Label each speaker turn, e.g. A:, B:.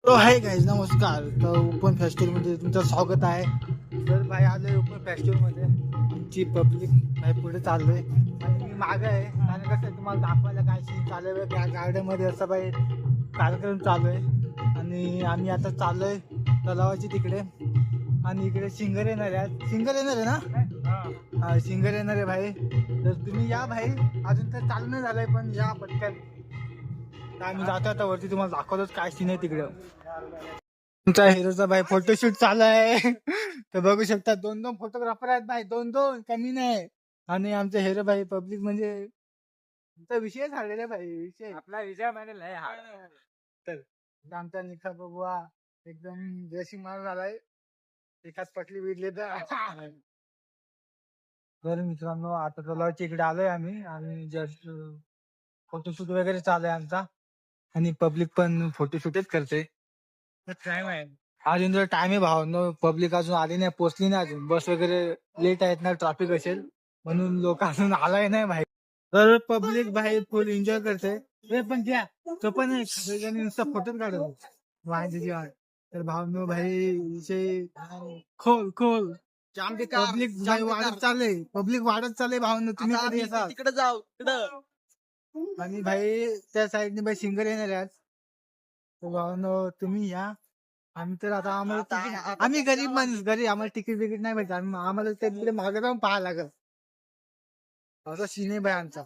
A: तो आहे गाईज नमस्कार. तर ओपन फेस्टिवल मध्ये तुमचं स्वागत आहे. तर भाई आलोय ओपन फेस्टिवल मध्ये. आमची पब्लिक भाई पुढे चाललोय आणि मी मागे आहे. कारण कसं आहे, तुम्हाला दाखवायला काय सीन चालू आहे त्या गार्डन मध्ये असं भाई कार्यक्रम चालू आहे. आणि आम्ही आता चाललोय तलावाची तिकडे. आणि इकडे सिंगर येणार आहे. सिंगर येणार आहे ना? हा सिंगर येणार आहे भाई. तर तुम्ही या भाई. अजून तर चालू नाही झालंय पण या पटकन. तर आम्ही जातो आता वरती. तुम्हाला दाखवतोच काय सीन आहे तिकडे. तुमचा हिरोचा भाई फोटोशूट चालू आहे. तर बघू शकता 2-2 फोटोग्राफर आहेत भाई. 2-2 कमी नाही. आणि आमचे हिरो भाई पब्लिक म्हणजे तुमचा विषय झालेला भाई. विषय
B: आपला विजय म्हणजे लय हा.
A: तर आमचा निखा बबुआ एकदम ड्रेसिंग मारून आलाय. एकाच पटली विडले तर. तर मित्रांनो आता तलावाच्या इकडे आलोय आम्ही. आणि जस्ट फोटोशूट वगैरे चालू आहे आमचा. आणि पब्लिक पण फोटोशूटच करते.
B: टाइम आहे.
A: अजून तर टाइम आहे भाव. पब्लिक अजून आली नाही, पोहोचली नाही अजून. बस वगैरे लेट आहेत ना, ट्रॅफिक असेल म्हणून लोक अजून आलाय नाही भाई. तर पब्लिक भाई फुल एन्जॉय करते. हे पण घ्या तो पण नुसता फोटोच काढत माहिती. तर भावनो भाई विषय खोल खोल पब्लिक वाढत चालले. पब्लिक वाढत चालले भावनो. तुम्ही कधी येतात
B: तिकडे जाऊ तिकडं.
A: आणि भाई त्या साईडने भाई सिंगर येणार आहेत. तर भावनो तुम्ही या. आम्ही तर आता आम्ही गरीब माणूस गरीब. आम्हाला तिकीट बिकीट नाही भेटत. आम्हाला ते तिकडे मागे जाऊन पाहायला लागल. असा सीन आहे भाई आमचा.